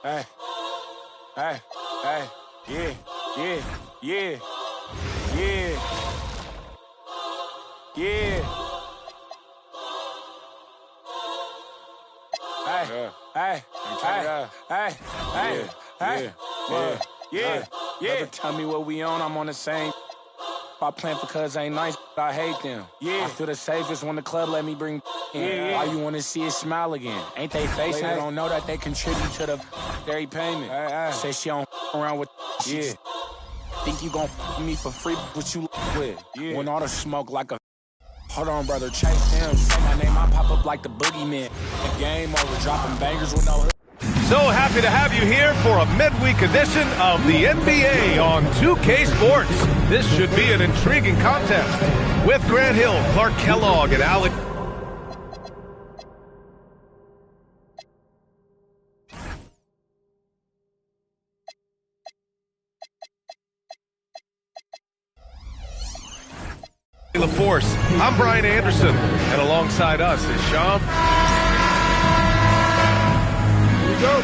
Hey, hey, hey, yeah, yeah, yeah, yeah, yeah. Hey, hey, hey, hey, hey, yeah, yeah. Tell me what we on, I'm on the same. I plan for cuz ain't nice, but I hate them. Yeah. I feel the safest when the club let me bring in. All you wanna see is smile again. Ain't they facing? They don't know that they contribute to the dairy payment. Say she don't around with shit. Think you gon' me for free, what you with? When all the smoke like a. Hold on, brother, chase them. Say my name, I pop up like the boogeyman. The game over, dropping bangers with no. So happy to have you here for a midweek edition of the NBA on 2K Sports. This should be an intriguing contest with Grant Hill, Clark Kellogg, and Alex. LaForce. I'm Brian Anderson, and alongside us is Sean. Here we go.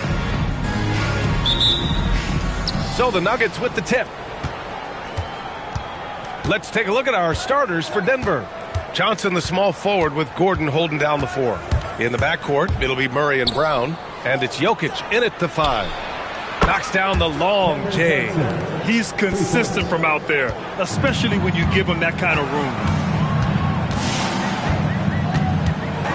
So the Nuggets with the tip. Let's take a look at our starters for Denver. Johnson, the small forward, with Gordon holding down the 4. In the backcourt, it'll be Murray and Brown, and it's Jokic in at the 5. Knocks down the long J. He's consistent from out there, especially when you give him that kind of room.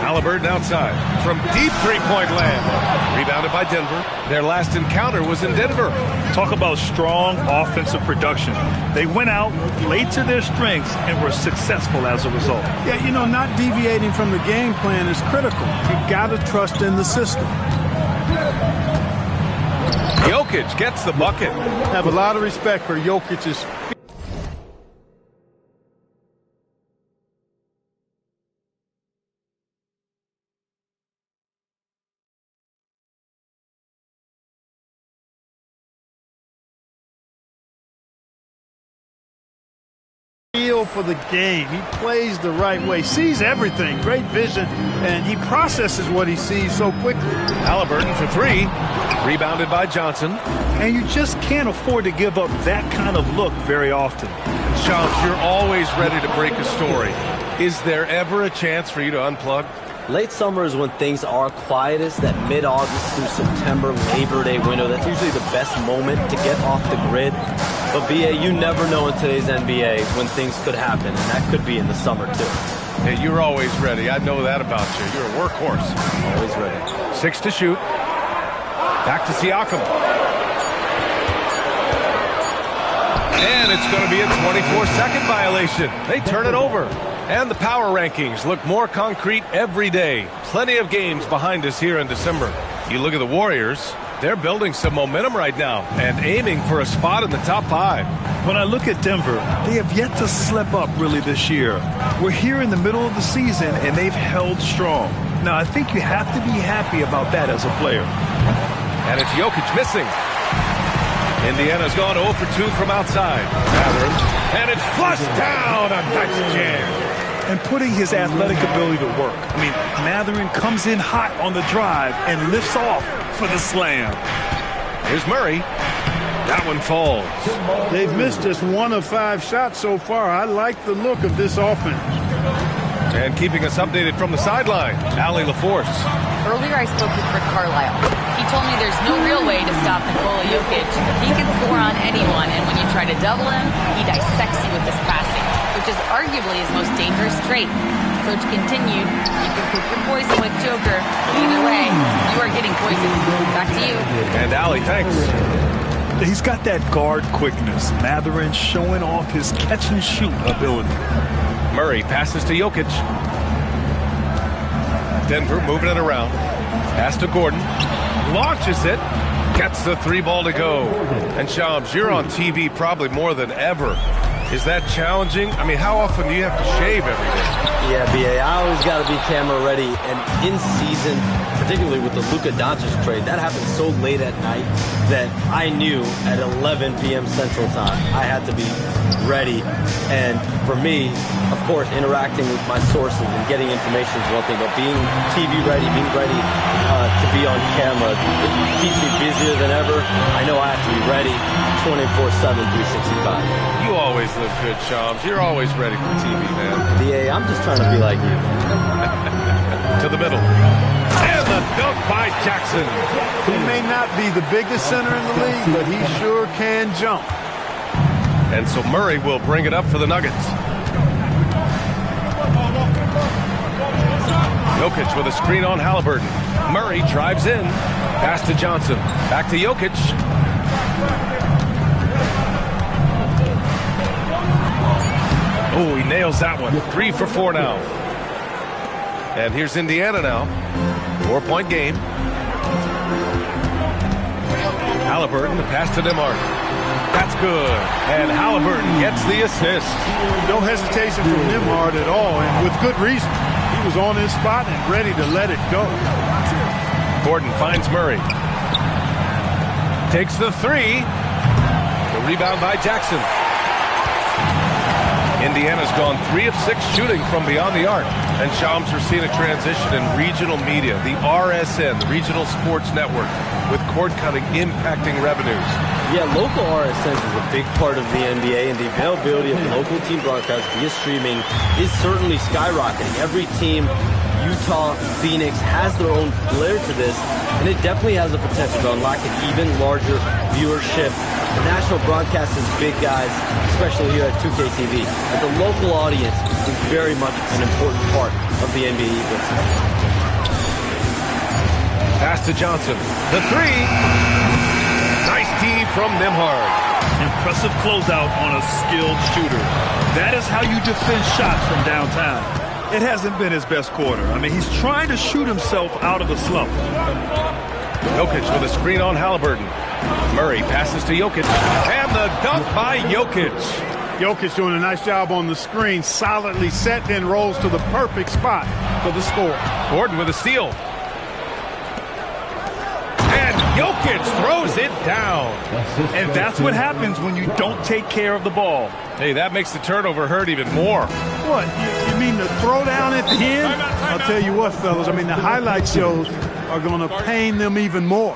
Halliburton outside from deep three-point land. Rebounded by Denver. Their last encounter was in Denver. Talk about strong offensive production. They went out, played to their strengths, and were successful as a result. Yeah, you know, not deviating from the game plan is critical. You got to trust in the system. Jokic gets the bucket. Have a lot of respect for Jokic's. Feel for the game. He plays the right way, sees everything, great vision, and he processes what he sees so quickly. Halliburton for 3. Rebounded by Johnson. And you just can't afford to give up that kind of look very often. Shams, you're always ready to break a story. Is there ever a chance for you to unplug? Late summer is when things are quietest, that mid-August through September Labor Day window. That's usually the best moment to get off the grid. But, BA, you never know in today's NBA when things could happen, and that could be in the summer, too. Hey, you're always ready. I know that about you. You're a workhorse. Always ready. 6 to shoot. Back to Siakam. And it's going to be a 24-second violation. They turn it over. And the power rankings look more concrete every day. Plenty of games behind us here in December. You look at the Warriors, they're building some momentum right now and aiming for a spot in the top 5. When I look at Denver, they have yet to slip up really this year. We're here in the middle of the season, and they've held strong. Now, I think you have to be happy about that as a player. And it's Jokic missing. Indiana's gone 0 for 2 from outside. Mathurin, and it's flushed down. A nice jam. And putting his athletic ability to work. I mean, Mathurin comes in hot on the drive and lifts off for the slam. Here's Murray. That one falls. They've missed just 1 of 5 shots so far. I like the look of this offense. And keeping us updated from the sideline, Allie LaForce. Earlier I spoke with Rick Carlisle. He told me there's no real way to stop Nikola Jokic. He can score on anyone, and when you try to double him, he dissects you with his passing, which is arguably his most dangerous trait. Coach continued, you can pick your poison with Joker. Either way, you are getting poisoned. Back to you. And Allie, thanks. He's got that guard quickness. Mathurin showing off his catch-and-shoot ability. Murray passes to Jokic. Denver moving it around. Pass to Gordon. Launches it. Gets the 3 ball to go. And Shams, you're on TV probably more than ever. Is that challenging? I mean, how often do you have to shave every day? Yeah, BA, I always got to be camera ready. And in season, particularly with the Luka Doncic trade. That happened so late at night that I knew at 11 p.m. Central Time I had to be ready. And for me, of course, interacting with my sources and getting information is one thing, but being TV ready, being ready to be on camera, it keeps me busier than ever. I know I have to be ready 24/7, 365. You always look good, Shams. You're always ready for TV, man. DA, I'm just trying to be like you. To the middle. And the dunk by Jackson. He may not be the biggest center in the league, but he sure can jump. And so Murray will bring it up for the Nuggets. Jokic with a screen on Halliburton. Murray drives in. Pass to Johnson. Back to Jokic. Oh, he nails that one. 3 for 4 now. And here's Indiana now. 4-point game. Halliburton, the pass to Nembhard. That's good. And Halliburton gets the assist. No hesitation from Nembhard at all, and with good reason. He was on his spot and ready to let it go. Gordon finds Murray. Takes the 3. The rebound by Jackson. Indiana's gone 3 of 6 shooting from beyond the arc. And Shams, we're seeing a transition in regional media, the RSN, the Regional Sports Network, with cord-cutting impacting revenues. Yeah, local RSNs is a big part of the NBA, and the availability of local team broadcasts via streaming is certainly skyrocketing. Every team, Utah, Phoenix, has their own flair to this, and it definitely has the potential to unlock an even larger viewership. The national broadcast is big, guys, especially here at 2K TV. But the local audience is very much an important part of the NBA ecosystem. Pass to Johnson. The 3. Nice D from Nembhard. Impressive closeout on a skilled shooter. That is how you defend shots from downtown. It hasn't been his best quarter. I mean, he's trying to shoot himself out of the slump. Jokic with a screen on Halliburton. Murray passes to Jokic. And the dunk by Jokic. Jokic doing a nice job on the screen, solidly set, then rolls to the perfect spot for the score. Gordon with a steal. And Jokic throws it down. And that's what happens when you don't take care of the ball. Hey, that makes the turnover hurt even more. What, you mean the throwdown at the end? I'll tell you what, fellas, I mean, the highlight shows are going to pain them even more.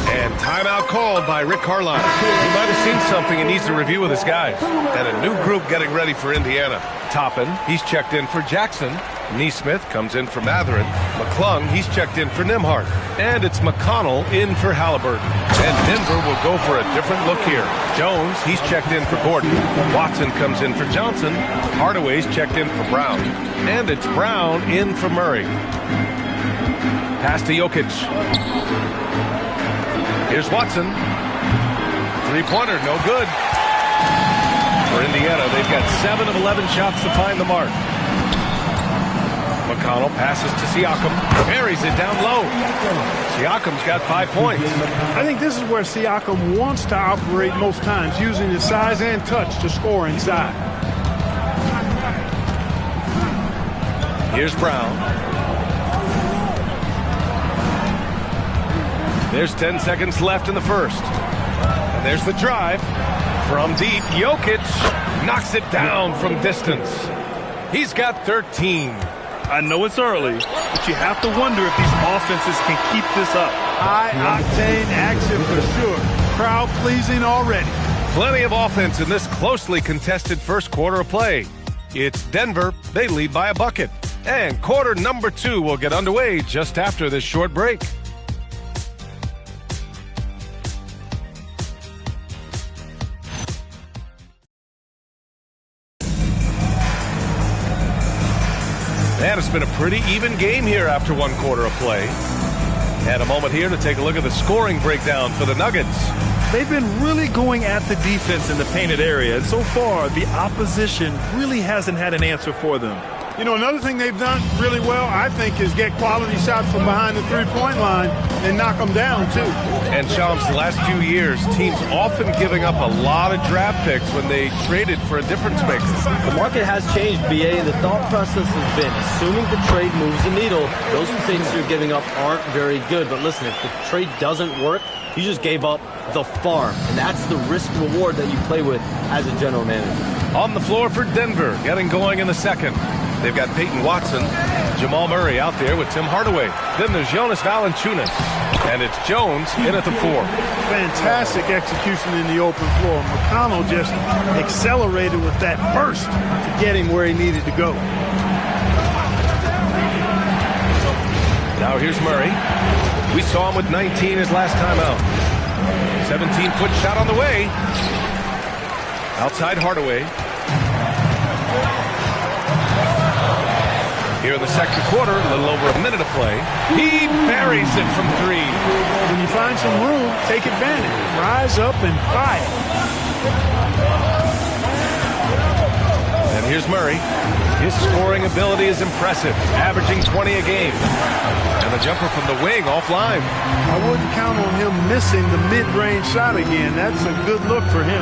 And timeout called by Rick Carlisle. He might have seen something he needs to review with his guys. And a new group getting ready for Indiana. Toppin, he's checked in for Jackson. Neesmith comes in for Matherin. McClung, he's checked in for Nembhard. And it's McConnell in for Halliburton. And Denver will go for a different look here. Jones, he's checked in for Gordon. Watson comes in for Johnson. Hardaway's checked in for Brown. And it's Brown in for Murray. Pass to Jokic. Here's Watson. Three-pointer, no good. For Indiana, they've got 7 of 11 shots to find the mark. McConnell passes to Siakam. Carries it down low. Siakam's got 5 points. I think this is where Siakam wants to operate most times, using his size and touch to score inside. Here's Brown. There's 10 seconds left in the first. And there's the drive. From deep, Jokic knocks it down from distance. He's got 13. I know it's early, but you have to wonder if these offenses can keep this up. High-octane action for sure. Crowd-pleasing already. Plenty of offense in this closely contested first quarter of play. It's Denver. They lead by a bucket. And quarter number 2 will get underway just after this short break. And it's been a pretty even game here after 1 quarter of play. And a moment here to take a look at the scoring breakdown for the Nuggets. They've been really going at the defense in the painted area, and so far the opposition really hasn't had an answer for them. You know, another thing they've done really well, I think, is get quality shots from behind the three-point line and knock them down, too. And, Shams, the last few years, teams often giving up a lot of draft picks when they traded for a difference maker. The market has changed, BA, and the thought process has been, assuming the trade moves the needle, those picks you're giving up aren't very good. But listen, if the trade doesn't work, you just gave up the farm, and that's the risk-reward that you play with as a general manager. On the floor for Denver, getting going in the second. They've got Peyton Watson, Jamal Murray out there with Tim Hardaway. Then there's Jonas Valanciunas, and it's Jones in at the 4. Fantastic execution in the open floor. McConnell just accelerated with that burst to get him where he needed to go. Now here's Murray. We saw him with 19 his last time out. 17-foot shot on the way. Outside Hardaway. Here in the second quarter, a little over a minute of play. He buries it from 3. When you find some room, take advantage. Rise up and fire. And here's Murray. His scoring ability is impressive, averaging 20 a game. And the jumper from the wing offline. I wouldn't count on him missing the mid-range shot again. That's a good look for him.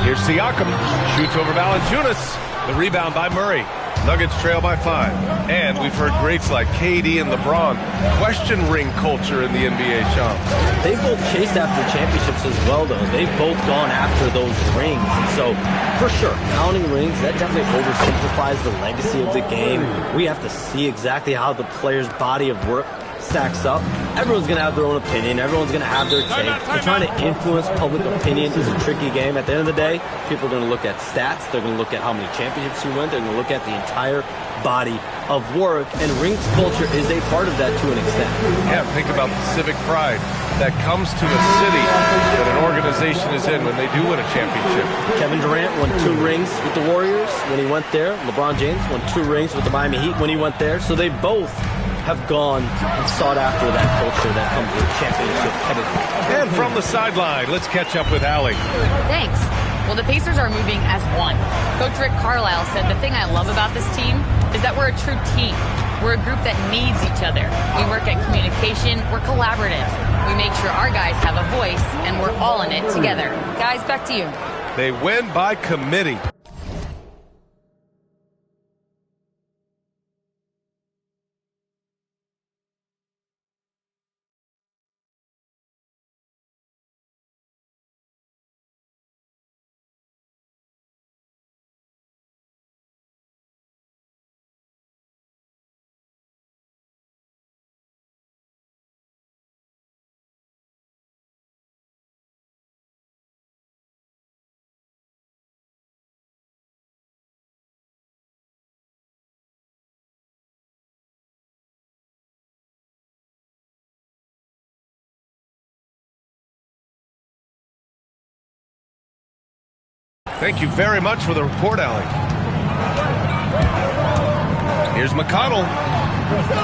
Here's Siakam. Shoots over Valanciunas. The rebound by Murray. Nuggets trail by 5. And we've heard greats like KD and LeBron question ring culture in the NBA, Shams. They both chased after championships as well, though. They've both gone after those rings. And so, for sure, counting rings, that definitely oversimplifies the legacy of the game. We have to see exactly how the player's body of work stacks up. Everyone's going to have their own opinion. Everyone's going to have their take. And trying to influence public opinion is a tricky game. At the end of the day, people are going to look at stats. They're going to look at how many championships you win. They're going to look at the entire body of work. And rings culture is a part of that to an extent. Yeah, think about the civic pride that comes to a city that an organization is in when they do win a championship. Kevin Durant won 2 rings with the Warriors when he went there. LeBron James won 2 rings with the Miami Heat when he went there. So they both have gone and sought after that culture that comes with championship pedigree. And from the sideline, let's catch up with Allie. Thanks. Well, the Pacers are moving as one. Coach Rick Carlisle said the thing I love about this team is that we're a true team. We're a group that needs each other. We work at communication. We're collaborative. We make sure our guys have a voice, and we're all in it together. Guys, back to you. They win by committee. Thank you very much for the report, Allie. Here's McConnell.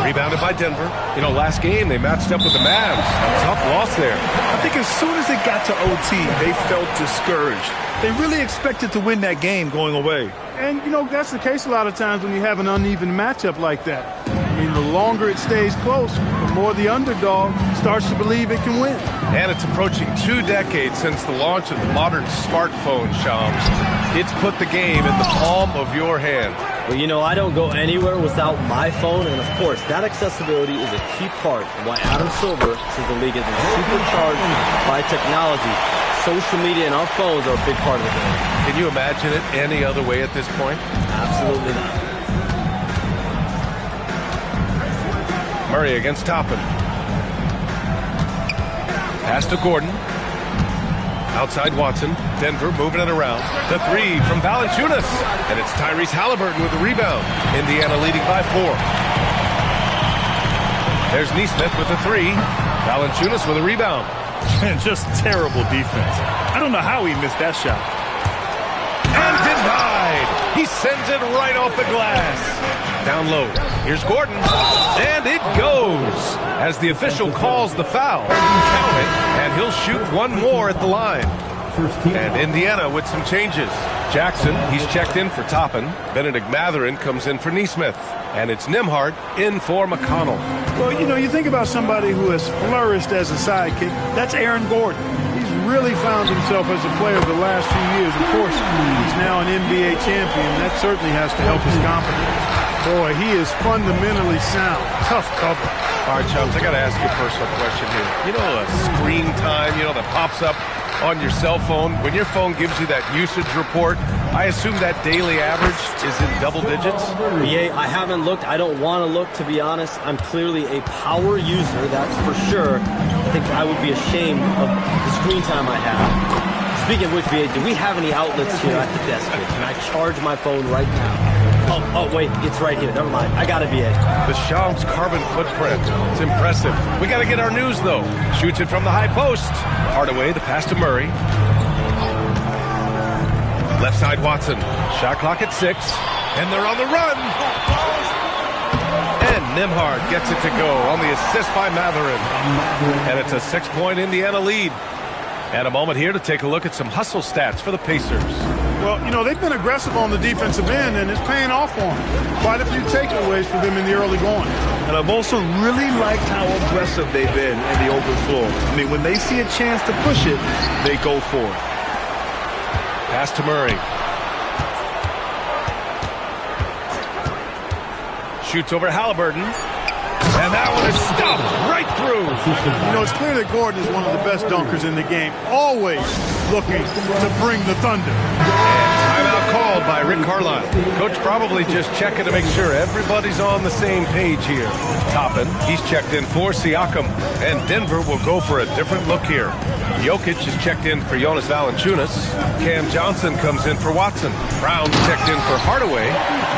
Rebounded by Denver. You know, last game they matched up with the Mavs. Tough loss there. I think as soon as it got to OT, they felt discouraged. They really expected to win that game going away. And, you know, that's the case a lot of times when you have an uneven matchup like that. I mean, the longer it stays close, the more the underdog starts to believe it can win. And it's approaching 2 decades since the launch of the modern smartphone, Shams. It's put the game in the palm of your hand. Well, you know, I don't go anywhere without my phone, and of course, that accessibility is a key part of why Adam Silver says the league has been supercharged by technology. Social media and our phones are a big part of the game. Can you imagine it any other way at this point? Absolutely not. Murray against Toppin. Pass to Gordon. Outside Watson. Denver moving it around. The 3 from Valanciunas. And it's Tyrese Halliburton with the rebound. Indiana leading by 4. There's Nesmith with the 3. Valanciunas with a rebound. Just terrible defense. I don't know how he missed that shot. And denied. He sends it right off the glass. Down low. Here's Gordon. And it goes. As the official calls the foul. Count it. And he'll shoot one more at the line. And Indiana with some changes. Jackson, he's checked in for Toppin. Benedict Matherin comes in for Neesmith. And it's Nembhard in for McConnell. Well, you know, you think about somebody who has flourished as a sidekick. That's Aaron Gordon. He's really found himself as a player the last few years. Of course, he's now an NBA champion. That certainly has to help his confidence. Boy, he is fundamentally sound. Tough cover. All right, Chums, I got to ask you a personal question here. You know, screen time, that pops up on your cell phone. When your phone gives you that usage report, I assume that daily average is in double digits? Yeah, I haven't looked. I don't want to look, to be honest. I'm clearly a power user, that's for sure. I think I would be ashamed of the screen time I have. Speaking of which, BA, do we have any outlets here at the desk here? Can I charge my phone right now? Oh, wait, it's right here. Never mind. I got it, BA. The Shams carbon footprint. It's impressive. We got to get our news, though. Shoots it from the high post. Hardaway, the pass to Murray. Left side, Watson. Shot clock at 6. And they're on the run. And Nembhard gets it to go on the assist by Matherin. And it's a 6-point Indiana lead. And a moment here to take a look at some hustle stats for the Pacers. Well, they've been aggressive on the defensive end, and it's paying off for them. Quite a few takeaways for them in the early going. And I've also really liked how aggressive they've been in the open floor. I mean, when they see a chance to push it, they go for it. Pass to Murray. Shoots over Halliburton. And that one is stuffed right through. It's clear that Gordon is one of the best dunkers in the game. Always looking to bring the thunder. And timeout called by Rick Carlisle. Coach probably just checking to make sure everybody's on the same page here. Toppin, he's checked in for Siakam. And Denver will go for a different look here. Jokic is checked in for Jonas Valanciunas. Cam Johnson comes in for Watson. Brown checked in for Hardaway.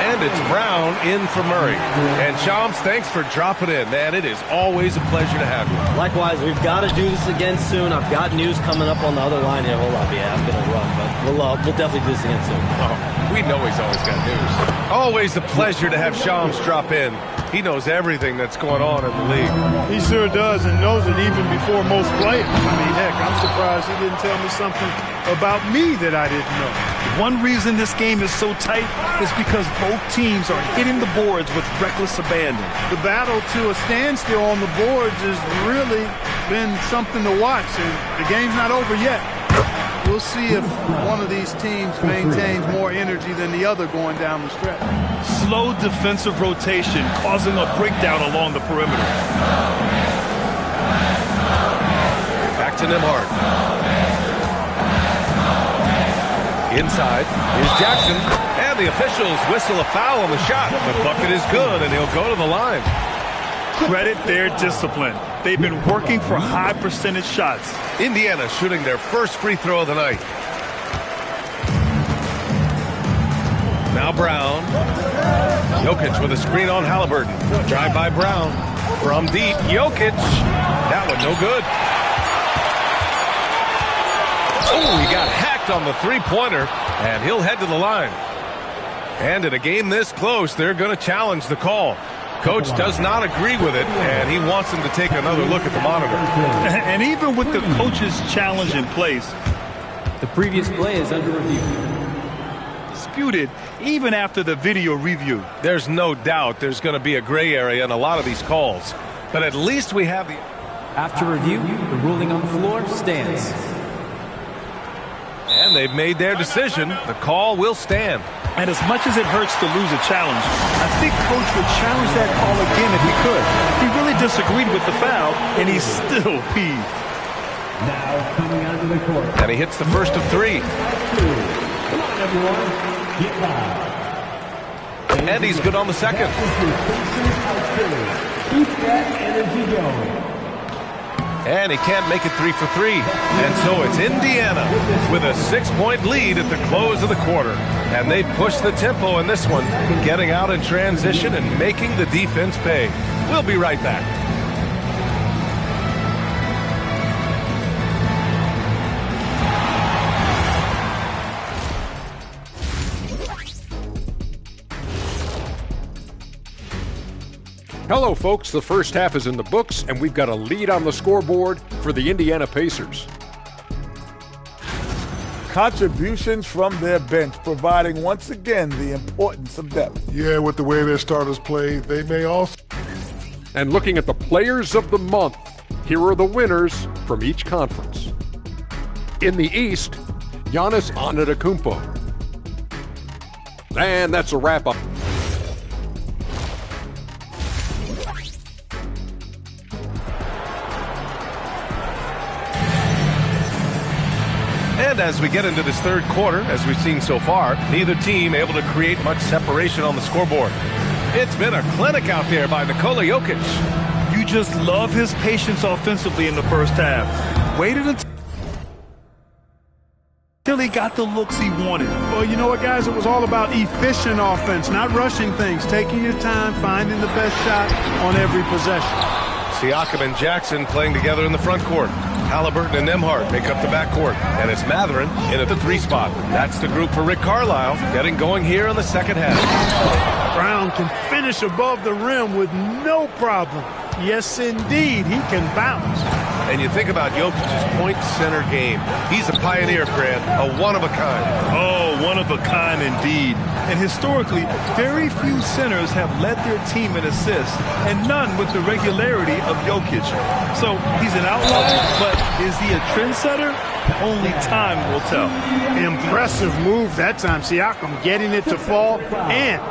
And it's Brown in for Murray. And Shams, thanks for dropping in, man. It is always a pleasure to have you. Likewise, we've got to do this again soon. I've got news coming up on the other line here. Hold on, yeah, I'm going to run, but we'll definitely do this again soon. Oh, we know he's always got news. Always a pleasure to have Shams drop in. He knows everything that's going on in the league. He sure does, and knows it even before most players. I mean, heck, I'm surprised he didn't tell me something about me that I didn't know. One reason this game is so tight is because both teams are hitting the boards with reckless abandon. The battle to a standstill on the boards has really been something to watch, and the game's not over yet. We'll see if one of these teams maintains more energy than the other going down the stretch. Slow defensive rotation causing a breakdown along the perimeter. Back to Nembhard. Inside is Jackson, and the officials whistle a foul on the shot. The bucket is good, and he'll go to the line. Credit their discipline. They've been working for high percentage shots. Indiana shooting their first free throw of the night. Now Brown. Jokic with a screen on Halliburton. Drive by Brown. From deep, Jokic. That one no good. Oh, he got hacked on the three-pointer, and he'll head to the line. And in a game this close, they're going to challenge the call. Coach does not agree with it, and he wants him to take another look at the monitor. And even with the coach's challenge in place, the previous play is under review. Disputed even after the video review. There's no doubt there's going to be a gray area in a lot of these calls, but at least we have the... After review, the ruling on the floor stands. And they've made their decision. The call will stand. And as much as it hurts to lose a challenge, I think Coach would challenge that call again if he could. He really disagreed with the foul, and he's still peeved. Now coming onto the court. And he hits the first of 3. Come on, everyone. Get live. And he's good on the second. Keep that energy going. And he can't make it 3 for 3. And so it's Indiana with a 6-point lead at the close of the quarter. And they push the tempo in this one, getting out in transition and making the defense pay. We'll be right back. Hello, folks. The first half is in the books, and we've got a lead on the scoreboard for the Indiana Pacers. contributions from their bench, providing once again the importance of depth. Yeah, with the way their starters play, they may also. And looking at the players of the month, here are the winners from each conference. In the East, Giannis Antetokounmpo. And that's a wrap-up. And as we get into this third quarter, as we've seen so far, neither team able to create much separation on the scoreboard. It's been a clinic out there by Nikola Jokic. You just love his patience offensively in the first half. Waited until he got the looks he wanted. Well, you know what, guys? It was all about efficient offense, not rushing things, taking your time, finding the best shot on every possession. Siakam and Jackson playing together in the front court. Halliburton and Nembhard make up the backcourt. And it's Mathurin in at the 3 spot. That's the group for Rick Carlisle, getting going here in the second half. Brown can finish above the rim with no problem. Yes, indeed, he can bounce. And you think about Jokic's point center game. He's a pioneer, Grant, a one-of-a-kind. Oh, one-of-a-kind indeed. And historically, very few centers have led their team in assists, and none with the regularity of Jokic. So he's an outlier, but is he a trendsetter? Only time will tell. Impressive move that time. Siakam getting it to fall and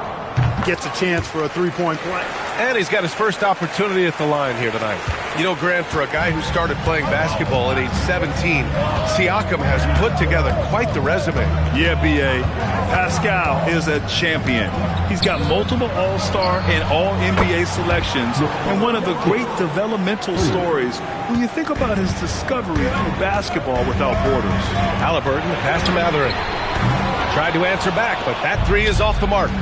gets a chance for a three-point play. And he's got his first opportunity at the line here tonight. You know, Grant, for a guy who started playing basketball at age 17, Siakam has put together quite the resume. Yeah, B.A. Pascal is a champion. He's got multiple All-Star and All-NBA selections, and one of the great developmental stories when you think about his discovery through basketball without borders. Halliburton, the pass to Mathurin. Tried to answer back, but that three is off the mark.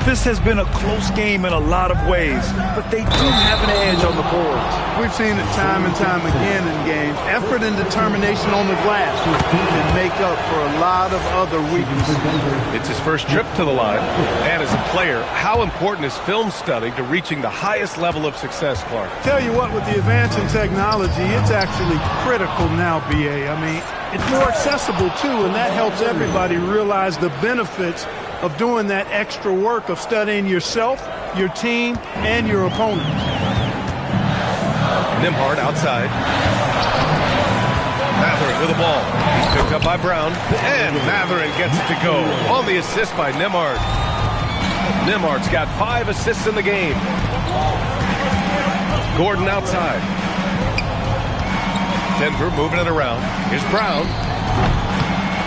This has been a close game in a lot of ways, but they do have an edge on the boards. We've seen it time and time again in games. Effort and determination on the glass can make up for a lot of other weaknesses. It's his first trip to the line, and as a player, how important is film study to reaching the highest level of success, Clark? Tell you what, with the advance in technology, it's actually critical now, B.A. I mean, it's more accessible, too, and that helps everybody realize the benefits of doing that extra work of studying yourself, your team, and your opponents. Nembhard outside. Mathurin with the ball. He's picked up by Brown, and Mathurin gets it to go on the assist by Nembhard. Nembhard's got 5 assists in the game. Gordon outside. Denver moving it around. Here's Brown.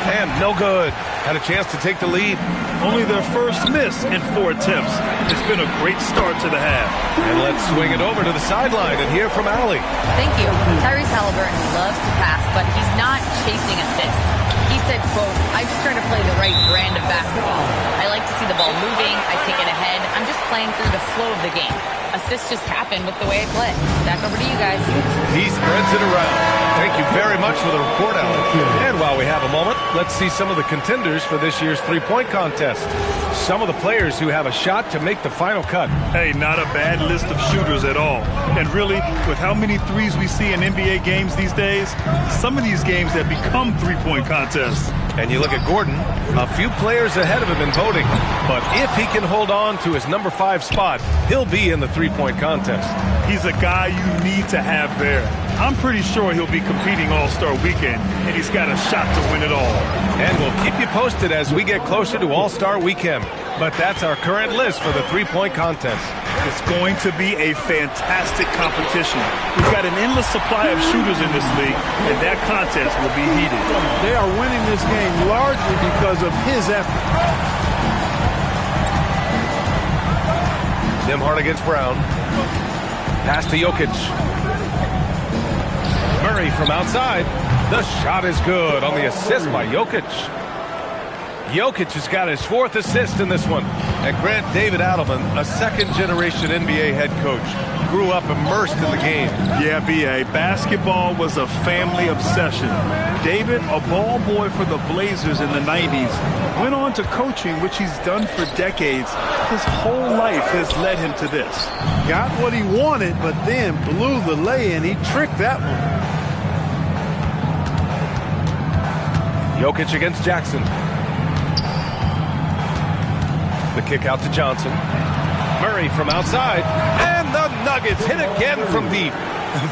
And no good. Had a chance to take the lead. Only their first miss in 4 attempts. It's been a great start to the half. And let's swing it over to the sideline and hear from Allie. Thank you. Tyrese Halliburton loves to pass, but he's not chasing assists. He said, quote, "I just try to play the right brand of basketball. I like to see the ball moving. I kick it ahead. I'm just playing through the flow of the game. Assists just happen with the way I play." Back over to you guys. He spreads it around. Thank you very much for the report, Allie. And while we have a moment, let's see some of the contenders for this year's three-point contest. Some of the players who have a shot to make the final cut. Hey, not a bad list of shooters at all. And really, with how many threes we see in NBA games these days, some of these games have become three-point contests. And you look at Gordon, a few players ahead of him in voting. But if he can hold on to his number 5 spot, he'll be in the three-point contest. He's a guy you need to have there. I'm pretty sure he'll be competing All-Star Weekend, and he's got a shot to win it all. And we'll keep you posted as we get closer to All-Star Weekend. But that's our current list for the three-point contest. It's going to be a fantastic competition. We've got an endless supply of shooters in this league, and that contest will be heated. They are winning this game largely because of his effort. Nembhard against Brown. Pass to Jokic. Murray from outside. The shot is good on the assist by Jokic. Jokic has got his 4th assist in this one. And Grant, David Adelman, a second-generation NBA head coach, grew up immersed in the game. Yeah, B.A. Basketball was a family obsession. David, a ball boy for the Blazers in the 90s, went on to coaching, which he's done for decades. His whole life has led him to this. Got what he wanted, but then blew the lay-in. He tricked that one. Jokic against Jackson. The kick out to Johnson. Murray from outside. And the Nuggets hit again from deep.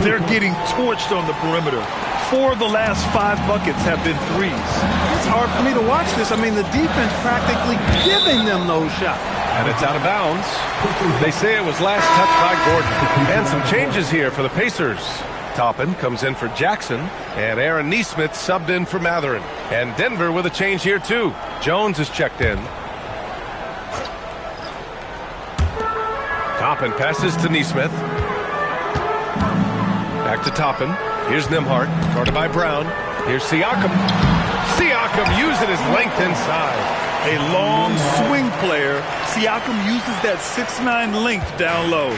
They're getting torched on the perimeter. 4 of the last 5 buckets have been threes. It's hard for me to watch this. I mean, the defense practically giving them those shots. And it's out of bounds. They say it was last touched by Gordon. And some changes here for the Pacers. Toppin comes in for Jackson, and Aaron Nesmith subbed in for Matherin. And Denver with a change here too. Jones is checked in. Toppin passes to Nesmith. Back to Toppin. Here's Nembhard, guarded by Brown. Here's Siakam. Siakam using his length inside. A long swing player. Siakam uses that 6'9" length down low.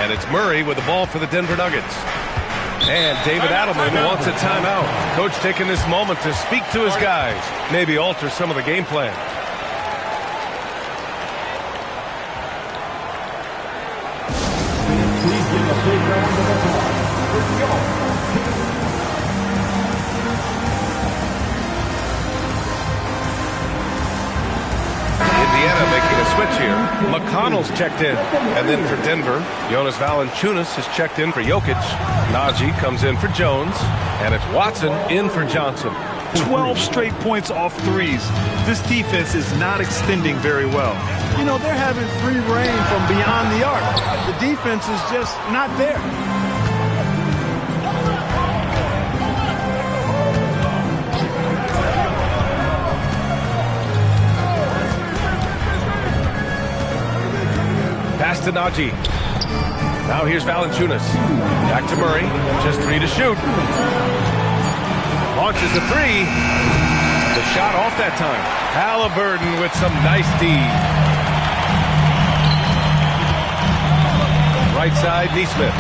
And it's Murray with the ball for the Denver Nuggets. And David Adelman wants a timeout. Coach taking this moment to speak to his guys. Maybe alter some of the game plan. Please give a big round of applause for Joe. Indiana making a switch here. McConnell's checked in. And then for Denver, Jonas Valanciunas is checked in for Jokic. Najee comes in for Jones. And it's Watson in for Johnson. 12 straight points off threes. This defense is not extending very well. You know, they're having free reign from beyond the arc. The defense is just not there. Pass to Najee. Now here's Valanciunas. Back to Murray. Just 3 to shoot. Launches a 3. The shot off that time. Halliburton with some nice D. Right side, Nesmith.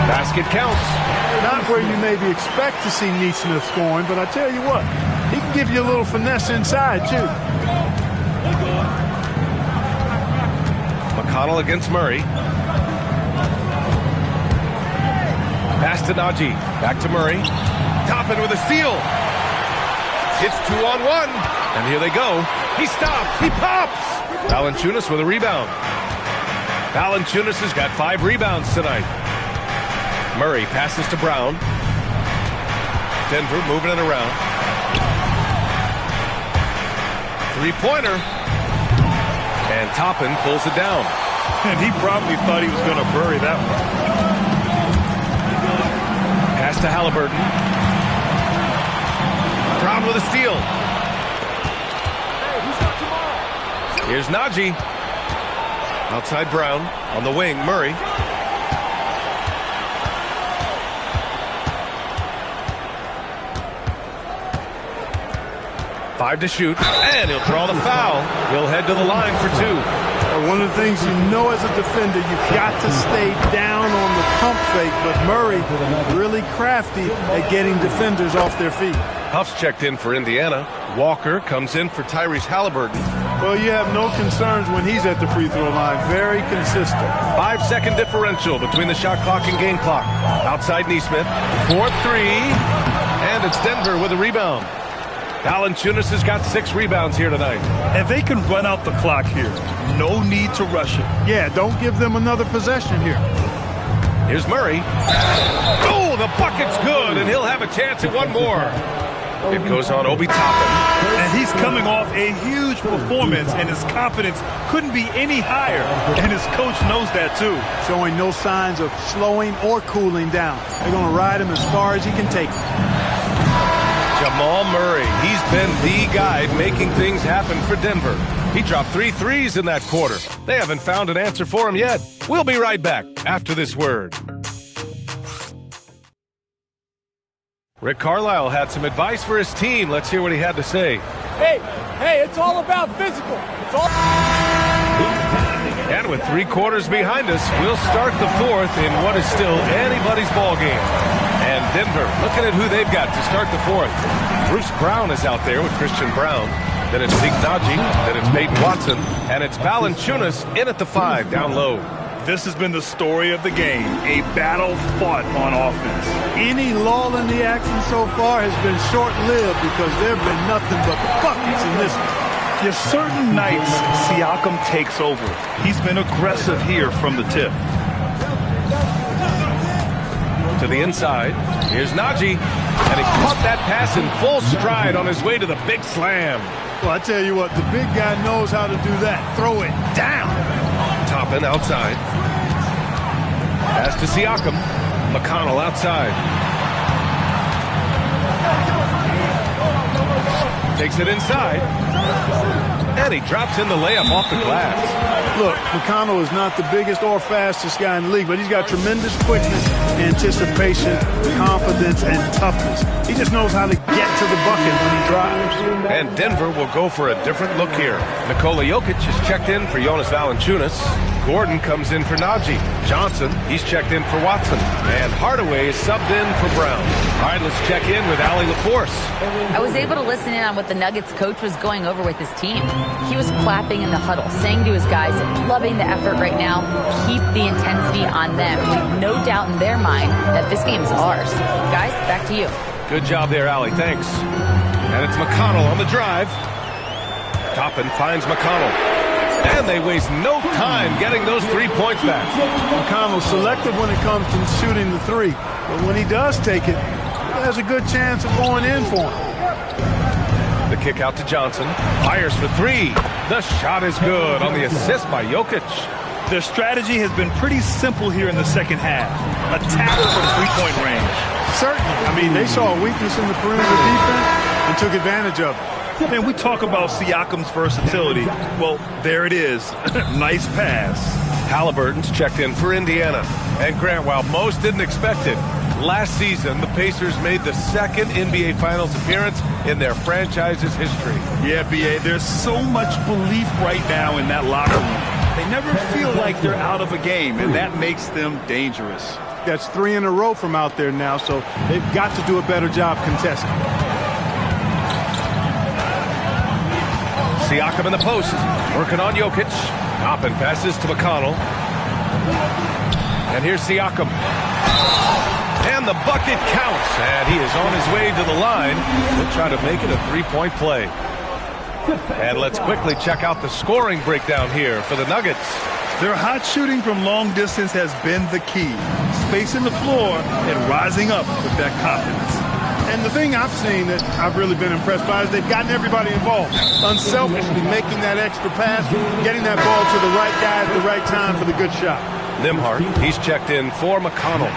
Basket counts. Not where you maybe expect to see Nesmith scoring, but I tell you what, he can give you a little finesse inside, too. McConnell against Murray. Pass to Najee. Back to Murray. Toppin with a steal. It's 2-on-1. And here they go. He stops. He pops. Valanciunas with a rebound. Valanciunas has got 5 rebounds tonight. Murray passes to Brown. Denver moving it around. 3-pointer. And Toppin pulls it down. And he probably thought he was going to bury that one. Pass to Halliburton. Brown with a steal. Here's Najee. Outside Brown. On the wing, Murray. Five to shoot, and he'll draw the foul. He'll head to the line for 2. One of the things you know as a defender, you've got to stay down on the pump fake, but Murray really crafty at getting defenders off their feet. Huff's checked in for Indiana. Walker comes in for Tyrese Halliburton. Well, you have no concerns when he's at the free throw line. Very consistent. 5-second differential between the shot clock and game clock. Outside Nesmith. 4-3. And it's Denver with a rebound. Valanciunas has got 6 rebounds here tonight. And they can run out the clock here. No need to rush it. Yeah, don't give them another possession here. Here's Murray. Oh, the bucket's good, and he'll have a chance at one more. It goes on Obi Toppin. And he's coming off a huge performance, and his confidence couldn't be any higher. And his coach knows that, too. Showing no signs of slowing or cooling down. They're going to ride him as far as he can take him. Jamal Murray, he's been the guy making things happen for Denver. He dropped 3 threes in that quarter. They haven't found an answer for him yet. We'll be right back after this word. Rick Carlisle had some advice for his team. Let's hear what he had to say. Hey, it's all about physical. It's all... And with 3 quarters behind us, we'll start the 4th in what is still anybody's ball game. And Denver, looking at who they've got to start the 4th. Bruce Brown is out there with Christian Brown. Then it's Zeke Najee. Then it's Peyton Watson. And it's Valanciunas in at the 5, down low. This has been the story of the game, a battle fought on offense. Any lull in the action so far has been short-lived because there have been nothing but buckets in this one. Yes, certain nights, Siakam takes over. He's been aggressive here from the tip. To the inside, here's Najee, and he caught that pass in full stride on his way to the big slam. Well, I tell you what, the big guy knows how to do that. Throw it down. Toppin outside. Pass to Siakam. McConnell outside. Takes it inside. And he drops in the layup off the glass. Look, McConnell is not the biggest or fastest guy in the league, but he's got tremendous quickness, anticipation, confidence, and toughness. He just knows how to get to the bucket when he drives. And Denver will go for a different look here. Nikola Jokic is checked in for Jonas Valanciunas. Gordon comes in for Najee. Johnson, he's checked in for Watson. And Hardaway is subbed in for Brown. All right, let's check in with Allie LaForce. I was able to listen in on what the Nuggets coach was going over with his team. He was clapping in the huddle, saying to his guys, loving the effort right now, keep the intensity on them. Leave no doubt in their mind that this game is ours. Guys, back to you. Good job there, Allie. Thanks. And it's McConnell on the drive. Toppin finds McConnell. And they waste no time getting those 3 points back. McConnell's selective when it comes to shooting the three. But when he does take it, he has a good chance of going in for him. The kick out to Johnson. Fires for three. The shot is good on the assist by Jokic. Their strategy has been pretty simple here in the second half. Attack from three-point range. Certainly. I mean, they saw a weakness in the perimeter defense and took advantage of it. And we talk about Siakam's versatility. Well, there it is. Nice pass. Halliburton's checked in for Indiana. And Grant, while most didn't expect it, last season the Pacers made the second NBA Finals appearance in their franchise's history. Yeah, B.A., there's so much belief right now in that locker room. They never feel like they're out of a game, and that makes them dangerous. That's 3 in a row from out there now, so they've got to do a better job contesting. Siakam in the post, working on Jokic. Toppin passes to McConnell. And here's Siakam. And the bucket counts. And he is on his way to the line. He'll try to make it a three-point play. And let's quickly check out the scoring breakdown here for the Nuggets. Their hot shooting from long distance has been the key. Spacing the floor and rising up with that confidence. And the thing I've seen that I've really been impressed by is they've gotten everybody involved. Unselfishly making that extra pass, getting that ball to the right guy at the right time for the good shot. Nembhard, he's checked in for McConnell.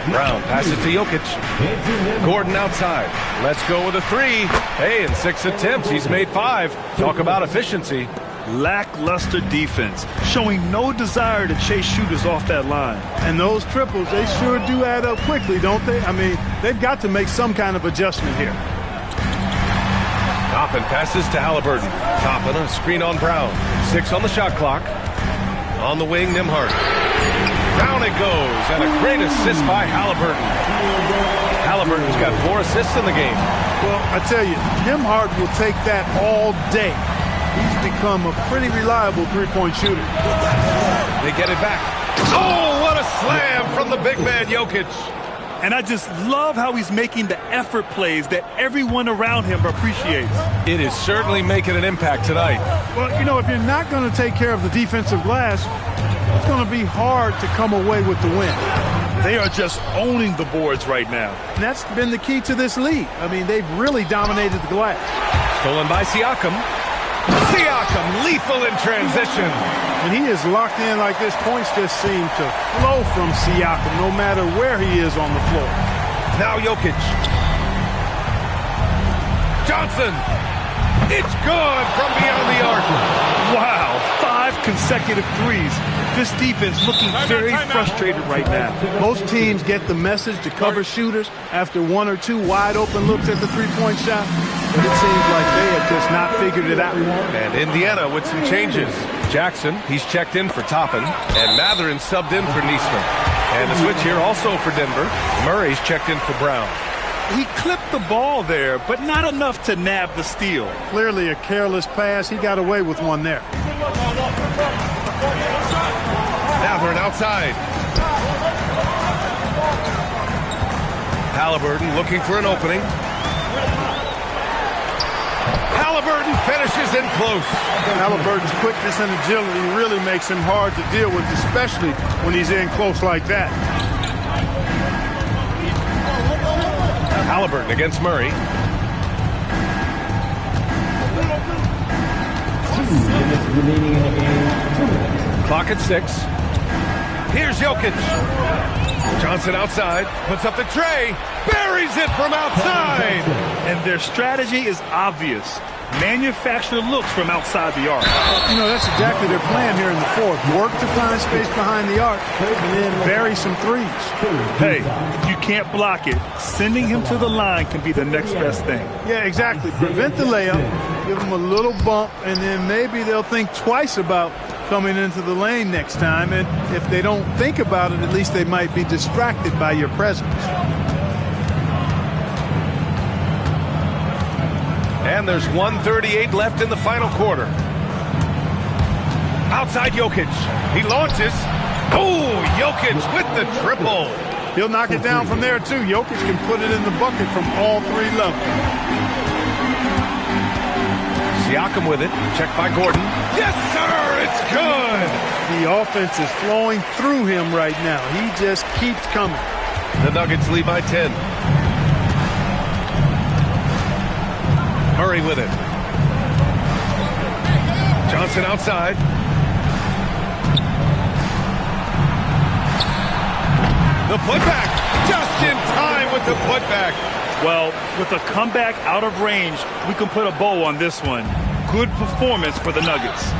Brown passes to Jokic. Gordon outside. Let's go with a three. Hey, in 6 attempts, he's made 5. Talk about efficiency. Lackluster defense, showing no desire to chase shooters off that line. And those triples, they sure do add up quickly, don't they? I mean, they've got to make some kind of adjustment here. Toppin passes to Halliburton. Toppin on a screen on Brown. 6 on the shot clock. On the wing, Nembhard. Down it goes, and a great assist by Halliburton. Halliburton's got 4 assists in the game. Well, I tell you, Nembhard will take that all day. He's become a pretty reliable three-point shooter. They get it back. Oh, what a slam from the big man, Jokic. And I just love how he's making the effort plays that everyone around him appreciates. It is certainly making an impact tonight. Well, you know, if you're not going to take care of the defensive glass, it's going to be hard to come away with the win. They are just owning the boards right now. And that's been the key to this league. I mean, they've really dominated the glass. Stolen by Siakam. Siakam, lethal in transition. When he is locked in like this, points just seem to flow from Siakam no matter where he is on the floor. Now Jokic. Johnson. It's good from beyond the arc. Wow, 5 consecutive threes. This defense looking very frustrated right now. Most teams get the message to cover shooters after 1 or 2 wide open looks at the three-point shot, but it seems like they have just not figured it out. And Indiana with some changes. Jackson, he's checked in for Toppin, and Matherin subbed in for Niesman. And the switch here also for Denver. Murray's checked in for Brown. He clipped the ball there, but not enough to nab the steal. Clearly a careless pass. He got away with one there. Matherin outside. Halliburton looking for an opening. Halliburton finishes in close. Halliburton's quickness and agility really makes him hard to deal with, especially when he's in close like that. Halliburton against Murray. 2 minutes remaining in the game. 2 minutes. Clock at 6. Here's Jokic. Johnson outside, puts up the tray, buries it from outside. And their strategy is obvious. Manufacture looks from outside the arc. You know, that's exactly their plan here in the fourth. Work to find space behind the arc and then bury some threes. Hey, if you can't block it, sending him to the line can be the next best thing. Yeah, exactly. Prevent the layup, give them a little bump, and then maybe they'll think twice about coming into the lane next time. And if they don't think about it, at least they might be distracted by your presence. And there's 1:38 left in the final quarter. Outside Jokic. He launches. Oh, Jokic with the triple. He'll knock it down from there, too. Jokic can put it in the bucket from all 3 levels. Siakam with it. Checked by Gordon. Yes, sir! It's good! The offense is flowing through him right now. He just keeps coming. The Nuggets lead by 10. Murray with it. Johnson outside. The putback. Just in time with the putback. Well, with a comeback out of range, we can put a bow on this one. Good performance for the Nuggets.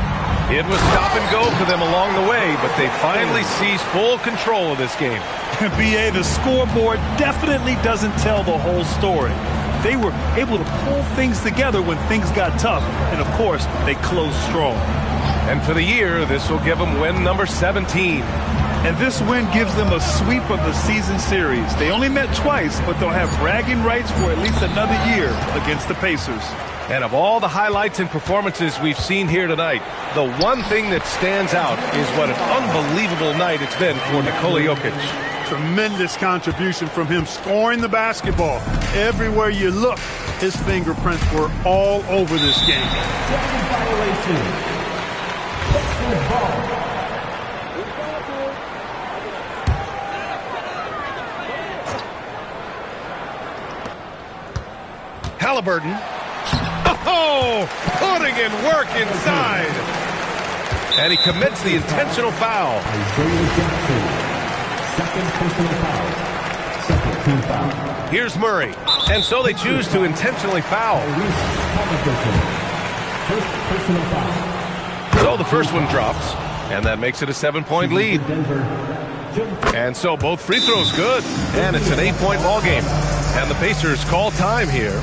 It was stop and go for them along the way, but they finally seized full control of this game. BA, the scoreboard definitely doesn't tell the whole story. They were able to pull things together when things got tough, and of course, they closed strong. And for the year, this will give them win number 17. And this win gives them a sweep of the season series. They only met twice, but they'll have bragging rights for at least another year against the Pacers. And of all the highlights and performances we've seen here tonight, the one thing that stands out is what an unbelievable night it's been for Nikola Jokic. Tremendous contribution from him scoring the basketball. Everywhere you look, his fingerprints were all over this game. Second violation. Second ball. Halliburton. Oh, putting in work inside. And he commits the intentional foul. Second personal foul. Second team foul. Here's Murray. And so they choose to intentionally foul. First personal foul. So the first one drops. And that makes it a 7-point lead. And so both free throws good. And it's an 8-point ball game. And the Pacers call time here.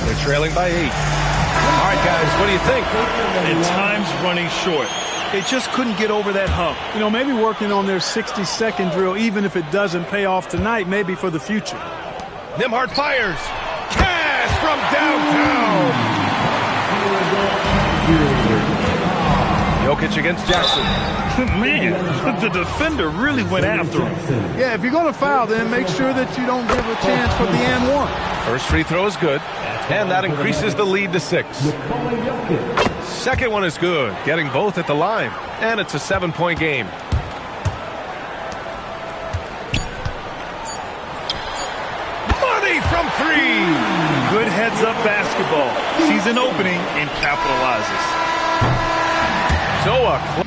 They're trailing by 8. All right, guys, what do you think? And time's running short. They just couldn't get over that hump. You know, maybe working on their 60-second drill, even if it doesn't pay off tonight, maybe for the future. Nembhard fires. Cash from downtown. Jokic against Jackson. Man, the defender really went after him. Yeah, if you're going to foul, then make sure that you don't give a chance for the and one. First free throw is good, and that increases the lead to 6. Second one is good, getting both at the line, and it's a 7-point game. Money from 3. Good heads-up basketball. Sees an opening and capitalizes. So